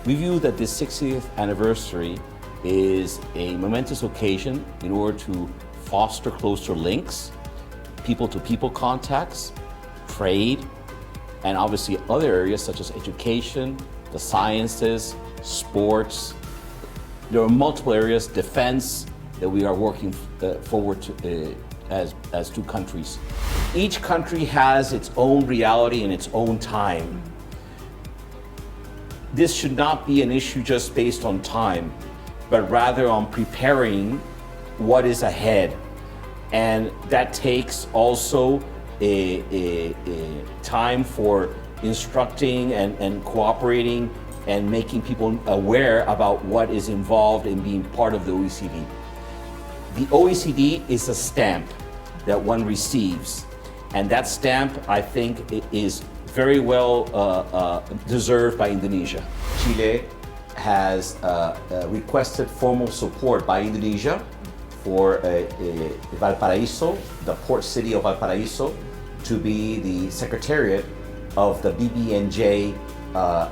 We view that this 60th anniversary is a momentous occasion in order to foster closer links, people-to-people contacts, trade, and obviously other areas such as education, the sciences, sports. There are multiple areas, defense, that we are working forward to as two countries. Each country has its own reality and its own time. This should not be an issue just based on time, but rather on preparing what is ahead. And that takes also a time for instructing and cooperating and making people aware about what is involved in being part of the OECD. The OECD is a stamp that one receives, and that stamp, I think, is very well deserved by Indonesia. Chile has requested formal support by Indonesia for Valparaiso, the port city of Valparaiso, to be the secretariat of the BBNJ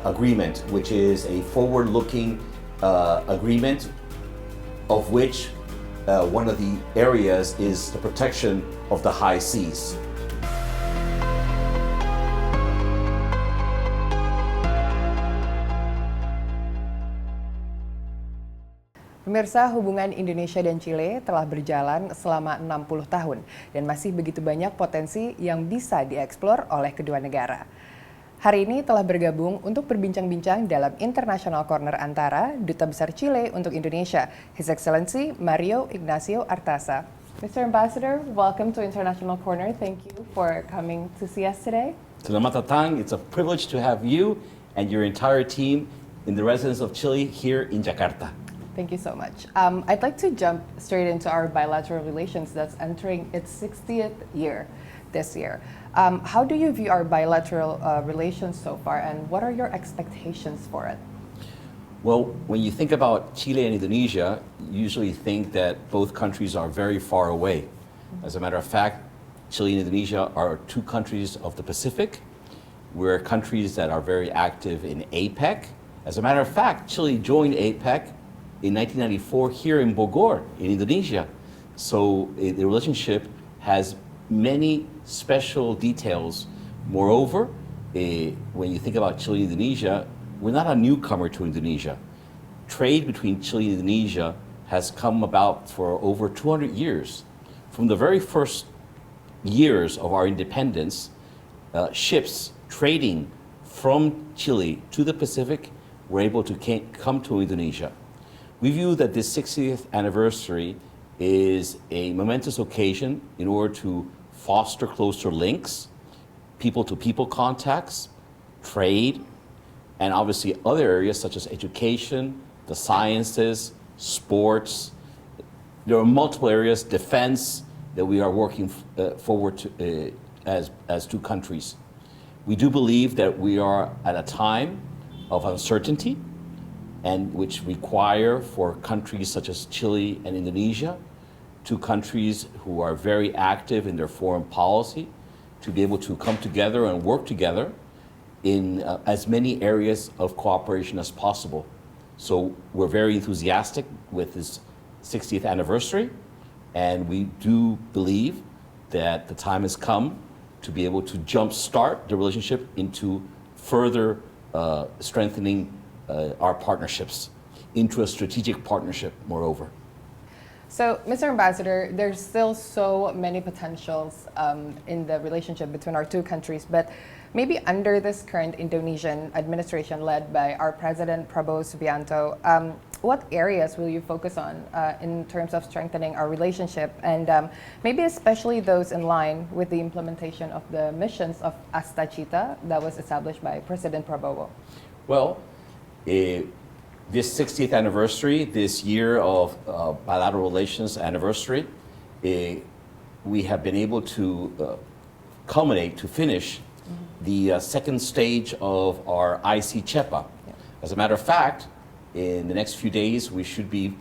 agreement, which is a forward-looking agreement of which one of the areas is the protection of the high seas. Pemirsa, hubungan Indonesia dan Chile telah berjalan selama 60 tahun dan masih begitu banyak potensi yang bisa dieksplor oleh kedua negara. Hari ini telah bergabung untuk berbincang-bincang dalam International Corner Antara Duta Besar Chile untuk Indonesia, His Excellency Mario Ignacio Artaza. Mr. Ambassador, welcome to International Corner. Thank you for coming to see us today. Selamat datang. It's a privilege to have you and your entire team in the residence of Chile here in Jakarta. Thank you so much. I'd like to jump straight into our bilateral relations that's entering its 60th year this year. How do you view our bilateral relations so far, and what are your expectations for it? Well, when you think about Chile and Indonesia, you usually think that both countries are very far away. As a matter of fact, Chile and Indonesia are two countries of the Pacific. We're countries that are very active in APEC. As a matter of fact, Chile joined APEC in 1994 here in Bogor, in Indonesia. So the relationship has many special details. Moreover, when you think about Chile and Indonesia, we're not a newcomer to Indonesia. Trade between Chile and Indonesia has come about for over 200 years. From the very first years of our independence, ships trading from Chile to the Pacific were able to come to Indonesia. We view that this 60th anniversary is a momentous occasion in order to foster closer links, people-to-people contacts, trade, and obviously other areas such as education, the sciences, sports. There are multiple areas, defense, that we are working forward to as two countries. We do believe that we are at a time of uncertainty, and which require for countries such as Chile and Indonesia, two countries who are very active in their foreign policy, to be able to come together and work together in as many areas of cooperation as possible. So we're very enthusiastic with this 60th anniversary, and we do believe that the time has come to be able to jumpstart the relationship into further strengthening our partnerships into a strategic partnership, moreover. So, Mr. Ambassador, there's still so many potentials in the relationship between our two countries, but maybe under this current Indonesian administration led by our President Prabowo Subianto, what areas will you focus on in terms of strengthening our relationship, and maybe especially those in line with the implementation of the missions of Astachita that was established by President Prabowo? Well, this 60th anniversary, this year of bilateral relations anniversary, we have been able to culminate, to finish the second stage of our IC CHEPA. Yeah. As a matter of fact, in the next few days, we should be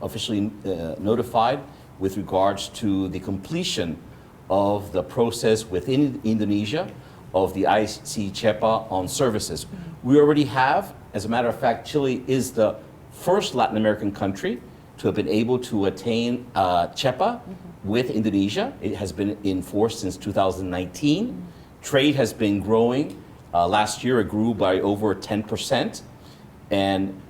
officially notified with regards to the completion of the process within Indonesia of the IC CHEPA on services. We already have As a matter of fact, Chile is the first Latin American country to have been able to attain CEPA with Indonesia. It has been in force since 2019. Trade has been growing. Last year it grew by over 10%. And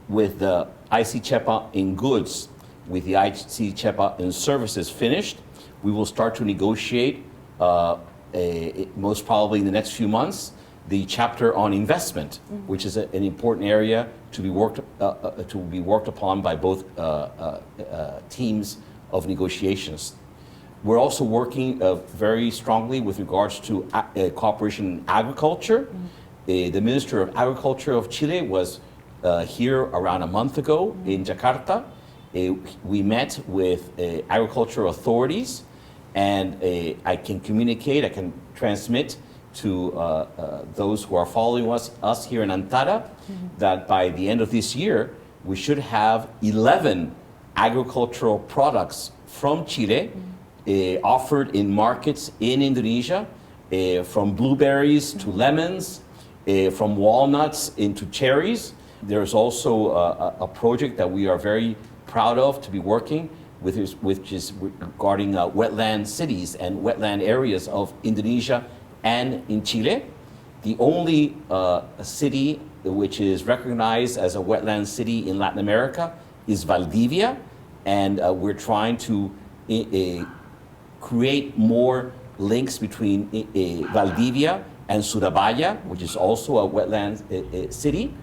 with the IC CEPA in goods, with the IC CEPA in services finished, we will start to negotiate, most probably in the next few months, the chapter on investment, which is an important area to be worked upon by both teams of negotiations. We're also working very strongly with regards to cooperation in agriculture. The Minister of Agriculture of Chile was here around a month ago in Jakarta. We met with agricultural authorities, and I can transmit to those who are following us here in Antara, that by the end of this year, we should have 11 agricultural products from Chile offered in markets in Indonesia, from blueberries to lemons, from walnuts into cherries. There's also a project that we are very proud of to be working with, which is regarding wetland cities and wetland areas of Indonesia and in Chile. The only city which is recognized as a wetland city in Latin America is Valdivia, and we're trying to create more links between Valdivia and Surabaya, which is also a wetland city.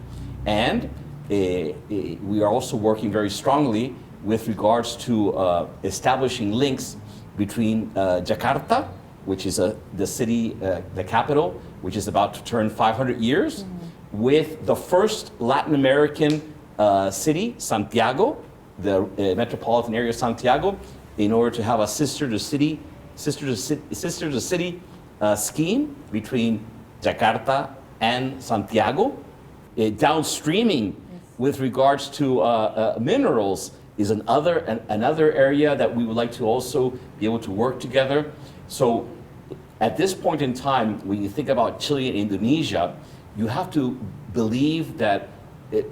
And we are also working very strongly with regards to establishing links between Jakarta, which is the city, the capital, which is about to turn 500 years, with the first Latin American city, Santiago, the metropolitan area of Santiago, in order to have a sister to city scheme between Jakarta and Santiago. Downstreaming with regards to minerals is another area that we would like to also be able to work together. So at this point in time, when you think about Chile and Indonesia, you have to believe that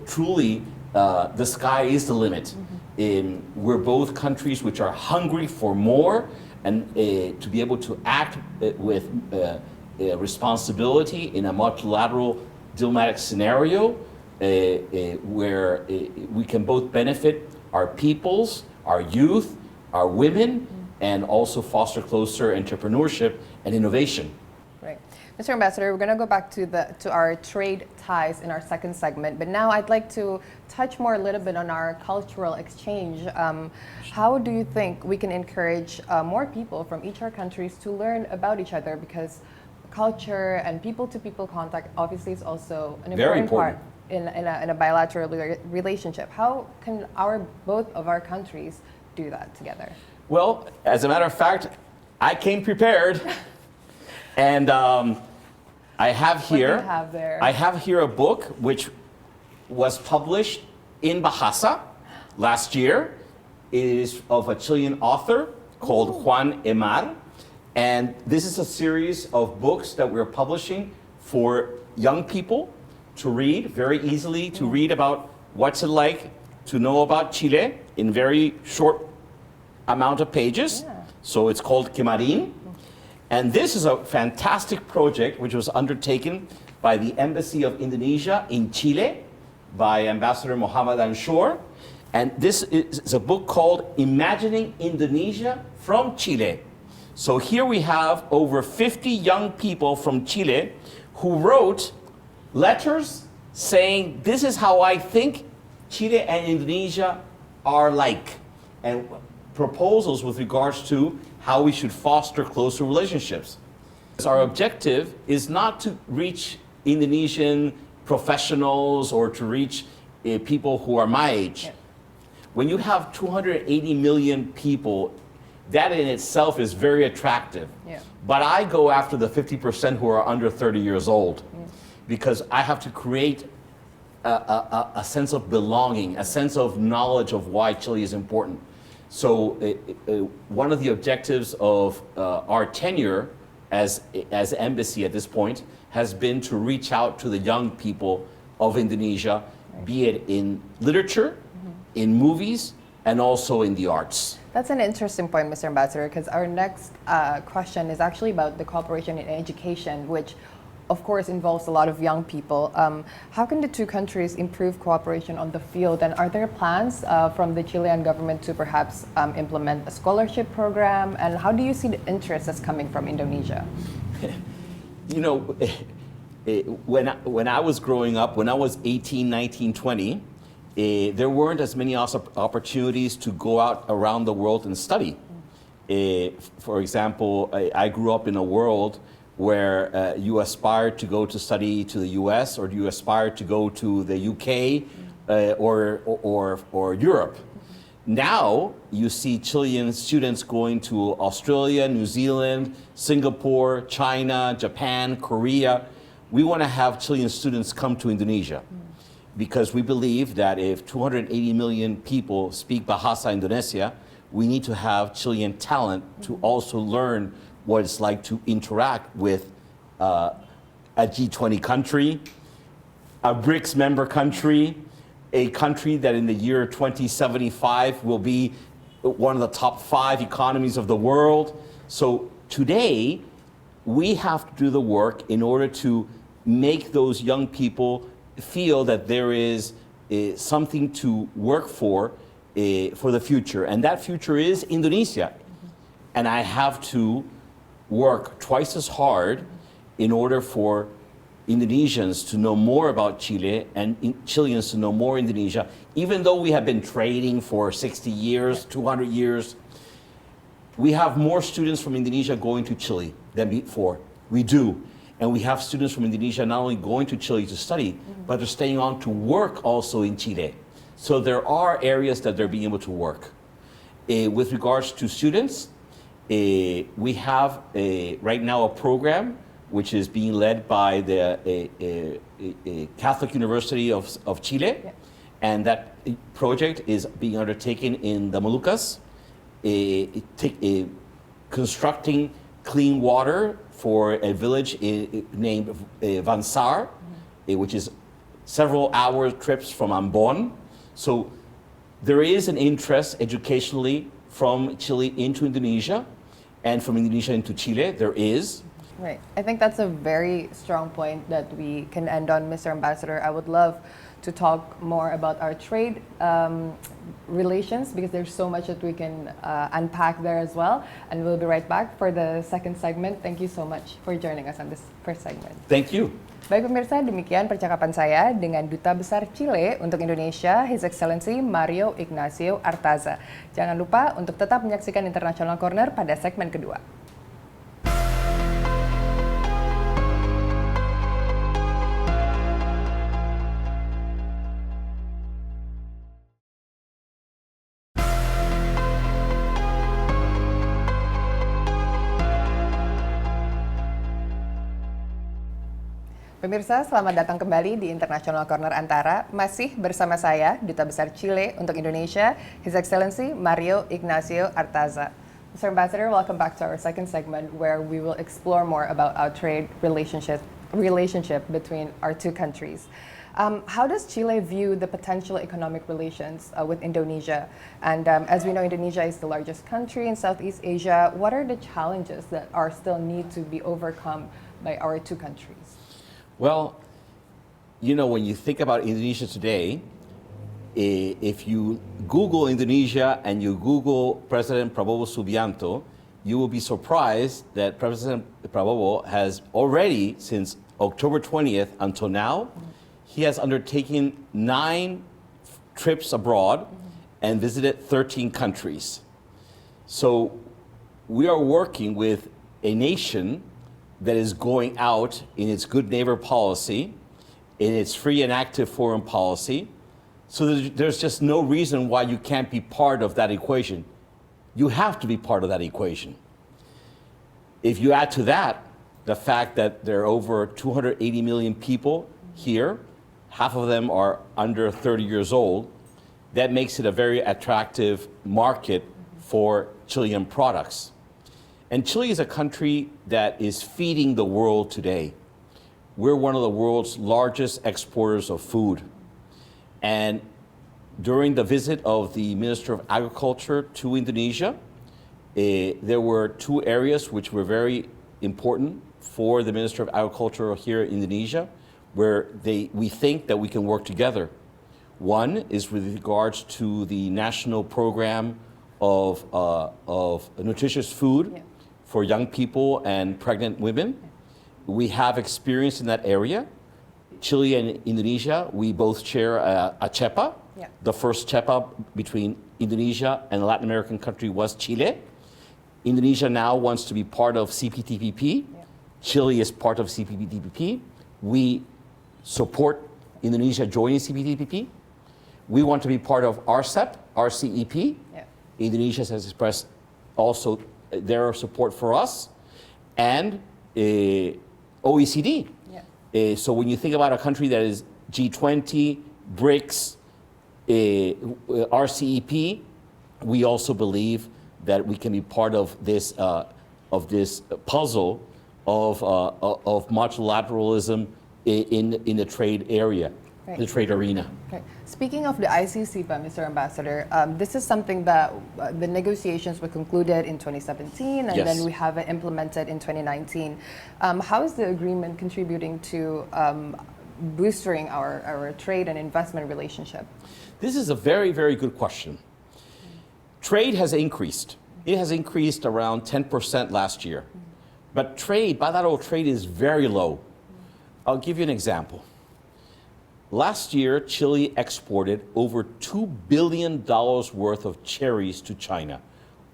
truly the sky is the limit. We're both countries which are hungry for more, and to be able to act with responsibility in a multilateral diplomatic scenario where we can both benefit our peoples, our youth, our women, and also foster closer entrepreneurship and innovation. Right. Mr. Ambassador, we're going to go back to our trade ties in our second segment, but now I'd like to touch more a little bit on our cultural exchange. How do you think we can encourage more people from each of our countries to learn about each other? Because culture and people-to-people contact obviously is also an important part in a bilateral relationship. How can both of our countries do that together? Well, as a matter of fact, I came prepared, and I have here. What do you have there? I have here a book which was published in Bahasa last year. It is of a Chilean author called Juan Emar, and this is a series of books that we're publishing for young people to read very easily, to read about what's it like to know about Chile in very short amount of pages. Yeah. So it's called Quemarin. And this is a fantastic project which was undertaken by the Embassy of Indonesia in Chile by Ambassador Muhammad Anshor. And this is a book called Imagining Indonesia from Chile. So here we have over 50 young people from Chile who wrote letters saying, this is how I think Chile and Indonesia are like, and proposals with regards to how we should foster closer relationships. Our objective is not to reach Indonesian professionals or to reach people who are my age. Yeah. When you have 280 million people, that in itself is very attractive. Yeah. But I go after the 50% who are under 30 years old, because I have to create a sense of belonging, a sense of knowledge of why Chile is important. So one of the objectives of our tenure as embassy at this point has been to reach out to the young people of Indonesia, be it in literature, in movies, and also in the arts. That's an interesting point, Mr. Ambassador, because our next question is actually about the cooperation in education, which of course involves a lot of young people. How can the two countries improve cooperation on the field, and are there plans from the Chilean government to perhaps implement a scholarship program, and how do you see the interest that's coming from Indonesia? You know, when I was growing up, when I was 18, 19, 20, there weren't as many opportunities to go out around the world and study. For example, I grew up in a world where you aspired to go to study to the US, or you aspired to go to the UK or Europe. Now you see Chilean students going to Australia, New Zealand, Singapore, China, Japan, Korea. We want to have Chilean students come to Indonesia because we believe that if 280 million people speak Bahasa Indonesia, we need to have Chilean talent to also learn what it's like to interact with a G20 country, a BRICS member country, a country that in the year 2075 will be one of the top 5 economies of the world. So today, we have to do the work in order to make those young people feel that there is something to work for the future. And that future is Indonesia. And I have to work twice as hard in order for Indonesians to know more about Chile and Chileans to know more Indonesia. Even though we have been trading for 60 years, 200 years, we have more students from Indonesia going to Chile than before. We do. And we have students from Indonesia not only going to Chile to study, but they're staying on to work also in Chile. So there are areas that they're being able to work. With regards to students, we have right now a program which is being led by the Catholic University of Chile, and that project is being undertaken in the Moluccas, constructing clean water for a village named Vansar, which is several hour trips from Ambon. So there is an interest educationally from Chile into Indonesia, and from Indonesia into Chile, there is. Right. I think that's a very strong point that we can end on, Mr. Ambassador. I would love to talk more about our trade relations because there's so much that we can unpack there as well. And we'll be right back for the second segment. Thank you so much for joining us on this first segment. Thank you. Baik pemirsa, demikian percakapan saya dengan Duta Besar Chile untuk Indonesia, His Excellency Mario Ignacio Artaza. Jangan lupa untuk tetap menyaksikan International Corner pada segmen kedua. Pemirsa, selamat datang kembali di International Corner Antara. Masih bersama saya, Duta Besar Chile untuk Indonesia, His Excellency Mario Ignacio Artaza. Mr. Ambassador, welcome back to our second segment where we will explore more about our trade relationship between our two countries. How does Chile view the potential economic relations with Indonesia? And as we know, Indonesia is the largest country in Southeast Asia. What are the challenges that are still need to be overcome by our two countries? Well, you know, when you think about Indonesia today, if you Google Indonesia and you Google President Prabowo Subianto, you will be surprised that President Prabowo has already, since October 20th until now, he has undertaken 9 trips abroad and visited 13 countries. So we are working with a nation that is going out in its good neighbor policy, in its free and active foreign policy. So there's just no reason why you can't be part of that equation. You have to be part of that equation. If you add to that the fact that there are over 280 million people here, half of them are under 30 years old, that makes it a very attractive market for Chilean products. And Chile is a country that is feeding the world today. we're one of the world's largest exporters of food. And during the visit of the Minister of Agriculture to Indonesia, there were two areas which were very important for the Minister of Agriculture here in Indonesia, where we think that we can work together. One is with regards to the national program of nutritious food for young people and pregnant women. We have experience in that area. Chile and Indonesia, we both share a CEPA. The first CEPA between Indonesia and a Latin American country was Chile. Indonesia now wants to be part of CPTPP. Chile is part of CPTPP. We support Indonesia joining CPTPP. We want to be part of RCEP, RCEP. Indonesia has expressed also their support for us, and OECD. So when you think about a country that is G20, BRICS, RCEP, we also believe that we can be part of this puzzle of multilateralism in the trade area, the trade arena. Okay. Speaking of the ICCPA, Mr. Ambassador, this is something that the negotiations were concluded in 2017, and then we have it implemented in 2019. How is the agreement contributing to boosting our trade and investment relationship? This is a very, very good question. Trade has increased. It has increased around 10% last year. But trade, bilateral trade, is very low. I'll give you an example. Last year, Chile exported over $2 billion worth of cherries to China.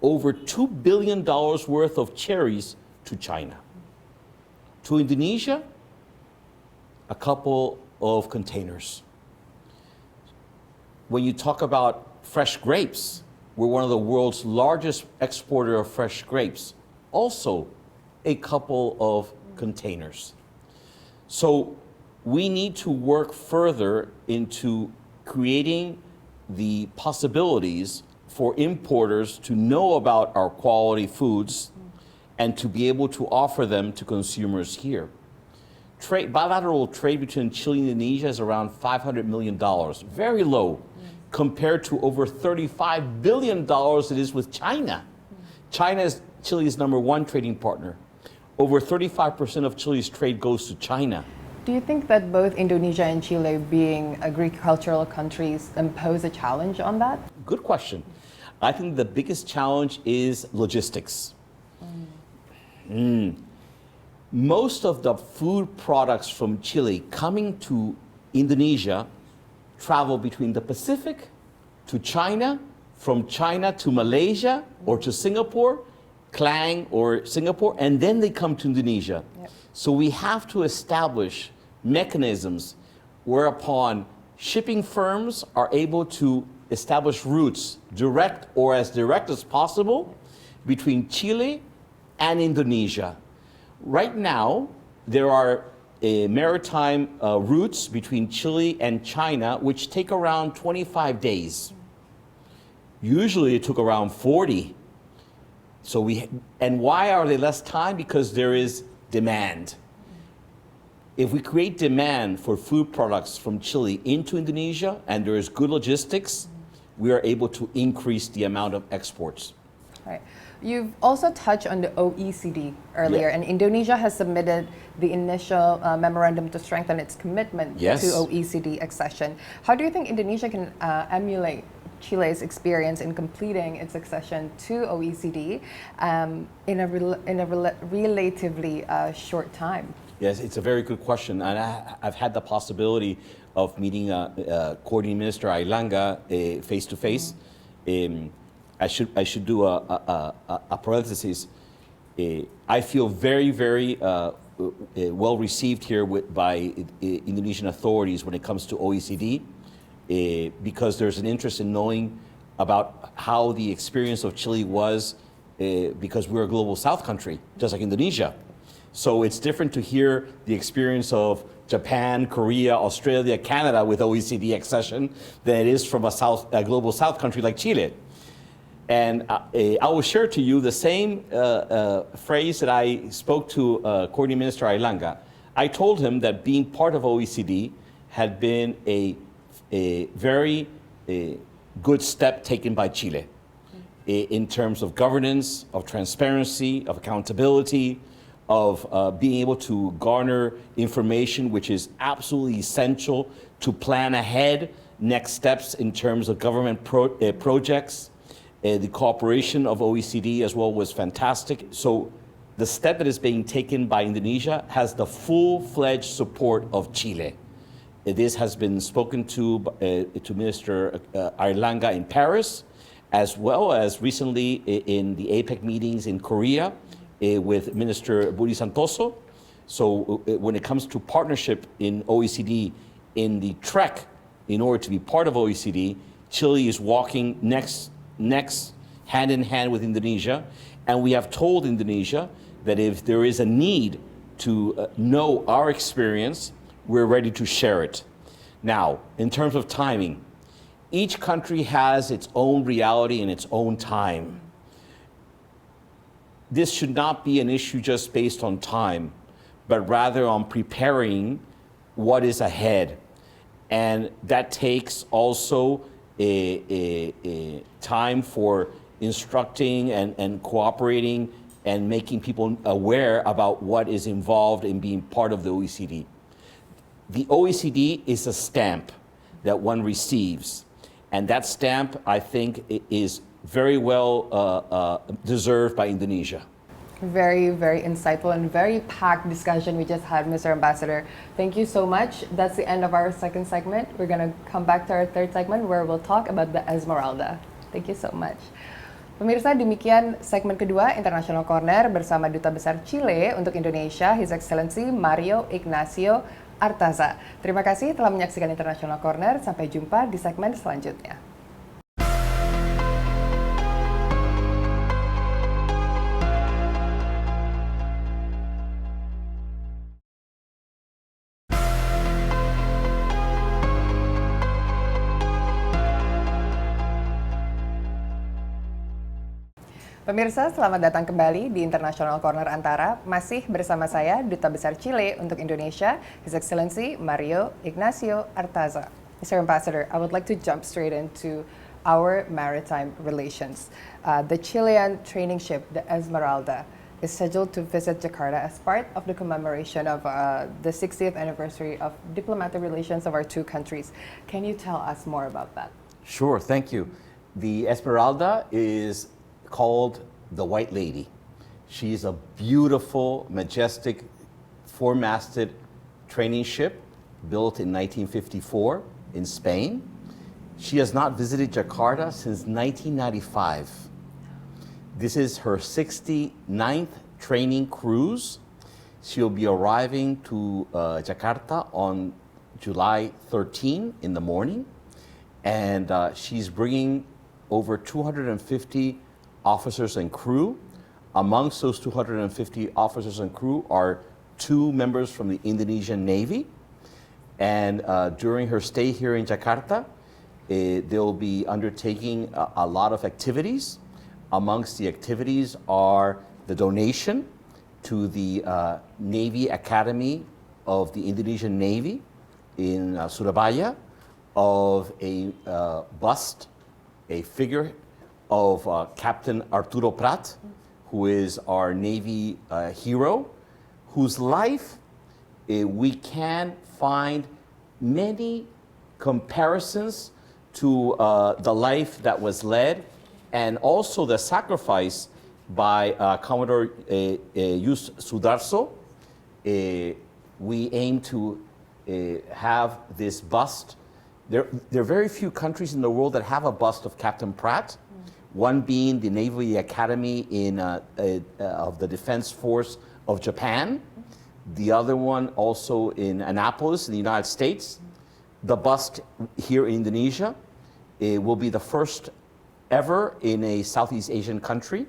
Over $2 billion worth of cherries to China. To Indonesia, a couple of containers. When you talk about fresh grapes, we're one of the world's largest exporter of fresh grapes. Also, a couple of containers. So we need to work further into creating the possibilities for importers to know about our quality foods and to be able to offer them to consumers here. Bilateral trade between Chile and Indonesia is around $500 million, very low, compared to over $35 billion it is with China. China is Chile's #1 trading partner. Over 35% of Chile's trade goes to China. Do you think that both Indonesia and Chile, being agricultural countries, impose a challenge on that? Good question. I think the biggest challenge is logistics. Most of the food products from Chile coming to Indonesia travel between the Pacific to China, from China to Malaysia or to Singapore, Klang or Singapore, and then they come to Indonesia. So we have to establish mechanisms whereupon shipping firms are able to establish routes, direct or as direct as possible, between Chile and Indonesia. Right now, there are maritime routes between Chile and China which take around 25 days. Usually it took around 40. And why are they less time? Because there is demand. If we create demand for food products from Chile into Indonesia and there is good logistics, we are able to increase the amount of exports. Right. You've also touched on the OECD earlier, and Indonesia has submitted the initial memorandum to strengthen its commitment to OECD accession. How do you think Indonesia can emulate Chile's experience in completing its accession to OECD in a relatively short time? Yes, it's a very good question, and I've had the possibility of meeting Coordinating Minister Aylanga face to face. I should do a parenthesis. I feel very, very well received here by Indonesian authorities when it comes to OECD, because there's an interest in knowing about how the experience of Chile was, because we're a global South country, just like Indonesia. So it's different to hear the experience of Japan, Korea, Australia, Canada with OECD accession than it is from a global South country like Chile. And I will share to you the same phrase that I spoke to Coordinating Minister Aylanga. I told him that being part of OECD had been a very good step taken by Chile in terms of governance, of transparency, of accountability, of being able to garner information which is absolutely essential to plan ahead next steps in terms of government projects. The cooperation of OECD as well was fantastic. So the step that is being taken by Indonesia has the full-fledged support of Chile. This has been spoken to Minister Airlangga in Paris, as well as recently in the APEC meetings in Korea with Minister Budi Santoso. So when it comes to partnership in OECD, in the trek, in order to be part of OECD, Chile is walking next hand in hand with Indonesia. And we have told Indonesia that if there is a need to know our experience, we're ready to share it. Now, in terms of timing, each country has its own reality and its own time. This should not be an issue just based on time, but rather on preparing what is ahead. And that takes also a time for instructing and cooperating and making people aware about what is involved in being part of the OECD. The OECD is a stamp that one receives. And that stamp, I think, is very well deserved by Indonesia. Very, very insightful and very packed discussion we just had, Mr. Ambassador. Thank you so much. That's the end of our second segment. We're going to come back to our third segment where we'll talk about the Esmeralda. Thank you so much. Pemirsa, demikian segmen kedua International Corner bersama Duta Besar Chile untuk Indonesia, His Excellency Mario Ignacio Artaza. Terima kasih telah menyaksikan International Corner. Sampai jumpa di segmen selanjutnya. Pemirsa, selamat datang kembali di International Corner Antara. Masih bersama saya, Duta Besar Chile untuk Indonesia, His Excellency Mario Ignacio Artaza. Mr. Ambassador, I would like to jump straight into our maritime relations. The Chilean training ship, the Esmeralda, is scheduled to visit Jakarta as part of the commemoration of the 60th anniversary of diplomatic relations of our two countries. Can you tell us more about that? Sure, thank you. The Esmeralda is called the White Lady. She's a beautiful, majestic, four-masted training ship built in 1954 in Spain. She has not visited Jakarta since 1995. This is her 69th training cruise. She'll be arriving to Jakarta on July 13 in the morning, and she's bringing over 250 officers and crew. Amongst those 250 officers and crew are 2 members from the Indonesian Navy. And during her stay here in Jakarta, they'll be undertaking a lot of activities. Amongst the activities are the donation to the Navy Academy of the Indonesian Navy in Surabaya of a bust, a figure of Captain Arturo Prat, who is our Navy hero, whose life we can find many comparisons to the life that was led and also the sacrifice by Commodore Yus Sudarso. We aim to have this bust. There are very few countries in the world that have a bust of Captain Pratt. One being the Navy Academy of the Defense Force of Japan. The other one also in Annapolis in the United States. The bust here in Indonesia will be the first ever in a Southeast Asian country.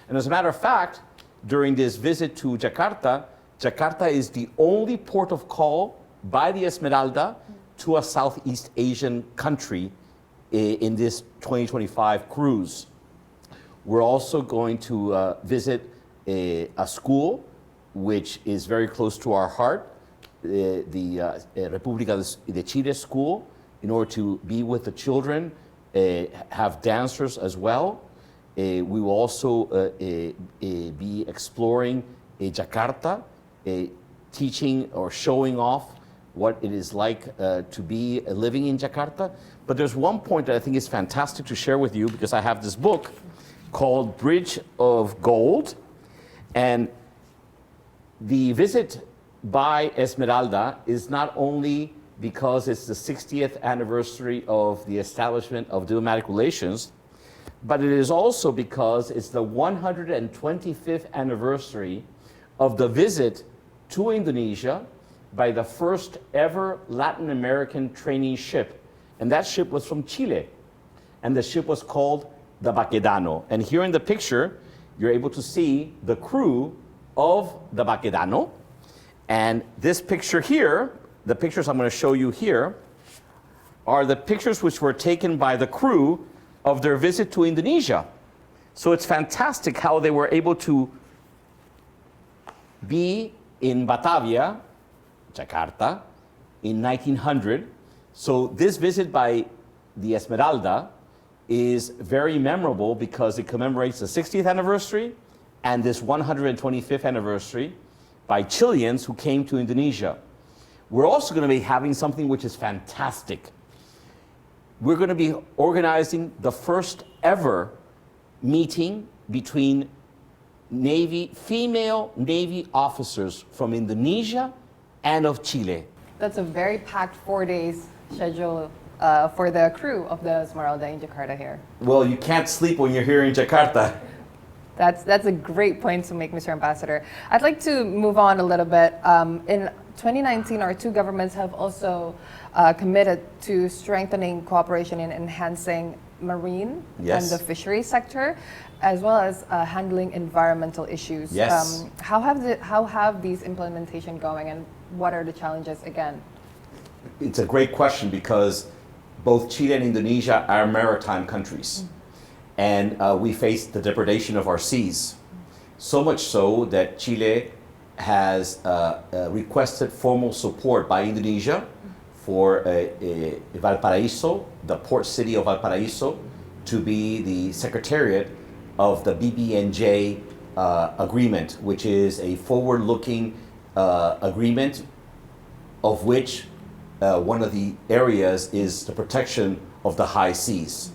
And as a matter of fact, during this visit to Jakarta, Jakarta is the only port of call by the Esmeralda to a Southeast Asian country in this 2025 cruise. We're also going to visit a school which is very close to our heart, República de Chile school in order to be with the children, have dancers as well. We will also be exploring Jakarta, teaching or showing off what it is like to be living in Jakarta. But there's one point that I think is fantastic to share with you, because I have this book called Bridge of Gold. And the visit by Esmeralda is not only because it's the 60th anniversary of the establishment of diplomatic relations, but it is also because it's the 125th anniversary of the visit to Indonesia by the first ever Latin American training ship. And that ship was from Chile. And the ship was called the Baquedano. And here in the picture, you're able to see the crew of the Baquedano. And this picture here, the pictures I'm going to show you here, are the pictures which were taken by the crew of their visit to Indonesia. So it's fantastic how they were able to be in Batavia, Jakarta, in 1900. So this visit by the Esmeralda is very memorable because it commemorates the 60th anniversary and this 125th anniversary by Chileans who came to Indonesia. We're also going to be having something which is fantastic. We're going to be organizing the first ever meeting between female Navy officers from Indonesia and of Chile. That's a very packed 4 days schedule for the crew of the Esmeralda in Jakarta here. Well, you can't sleep when you're here in Jakarta. That's a great point to make, Mr. Ambassador. I'd like to move on a little bit. In 2019, our two governments have also committed to strengthening cooperation in enhancing marine Yes. and the fisheries sector, as well as handling environmental issues. Yes. How have these implementation going, and what are the challenges again? It's a great question because both Chile and Indonesia are maritime countries. And we face the depredation of our seas. So much so that Chile has requested formal support by Indonesia for Valparaiso, the port city of Valparaiso, to be the secretariat of the BBNJ agreement, which is a forward-looking agreement of which one of the areas is the protection of the high seas.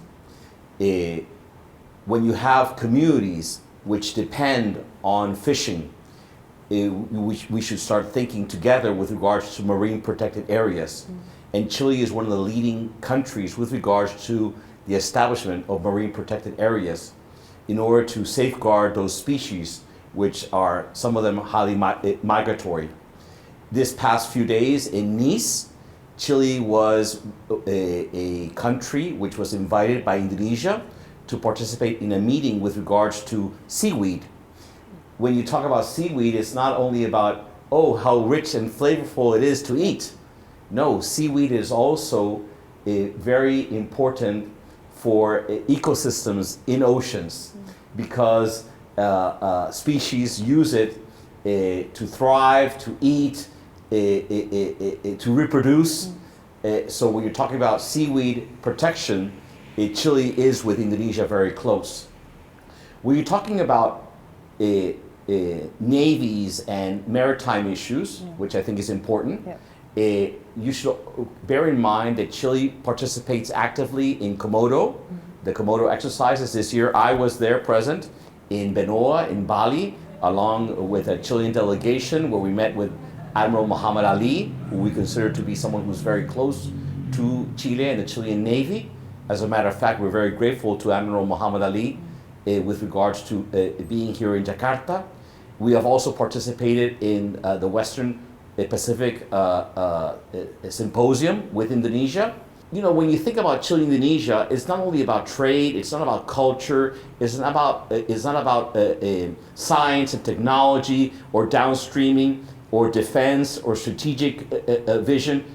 When you have communities which depend on fishing, we should start thinking together with regards to marine protected areas. And Chile is one of the leading countries with regards to the establishment of marine protected areas in order to safeguard those species, which are, some of them, highly migratory. This past few days in Nice, Chile was a country which was invited by Indonesia to participate in a meeting with regards to seaweed. When you talk about seaweed, it's not only about, oh, how rich and flavorful it is to eat. No, seaweed is also very important for ecosystems in oceans because species use it to thrive, to eat, to reproduce. So when you're talking about seaweed protection, Chile is with Indonesia very close. When you're talking about navies and maritime issues, which I think is important, you should bear in mind that Chile participates actively in Komodo, the Komodo exercises this year. I was there present in Benoa, in Bali, along with a Chilean delegation where we met with Admiral Muhammad Ali, who we consider to be someone who's very close to Chile and the Chilean Navy. As a matter of fact, we're very grateful to Admiral Muhammad Ali with regards to being here in Jakarta. We have also participated in the Western Pacific Symposium with Indonesia. You know, when you think about Chile and Indonesia, it's not only about trade, it's not about culture, it's not about science and technology or downstreaming or defense or strategic vision.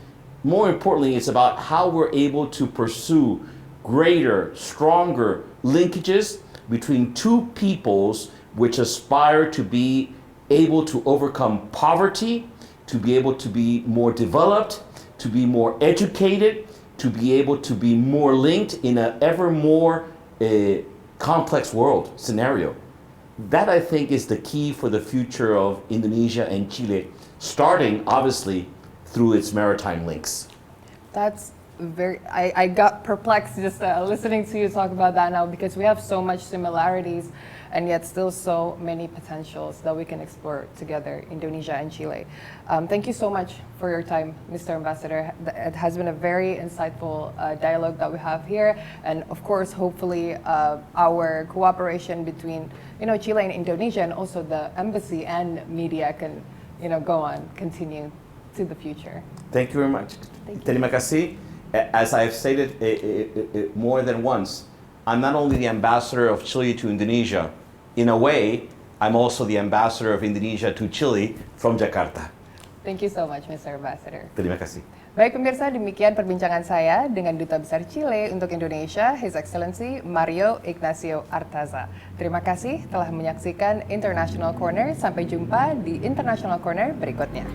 More importantly, it's about how we're able to pursue greater, stronger linkages between two peoples which aspire to be able to overcome poverty, to be able to be more developed, to be more educated, to be able to be more linked in an ever more complex world scenario. That, I think, is the key for the future of Indonesia and Chile, starting obviously through its maritime links. That's I got perplexed just listening to you talk about that now, because we have so much similarities and yet still so many potentials that we can explore together, Indonesia and Chile. Thank you so much for your time, Mr. Ambassador. It has been a very insightful dialogue that we have here, and of course, hopefully, our cooperation between Chile and Indonesia, and also the embassy and media can continue to the future. Thank you very much. Terima kasih. As I've stated more than once, I'm not only the ambassador of Chile to Indonesia. In a way, I'm also the ambassador of Indonesia to Chile from Jakarta. Thank you so much, Mr. Ambassador. Terima kasih. Baik pemirsa, demikian perbincangan saya dengan Duta Besar Chile untuk Indonesia, His Excellency Mario Ignacio Artaza. Terima kasih telah menyaksikan International Corner. Sampai jumpa di International Corner berikutnya.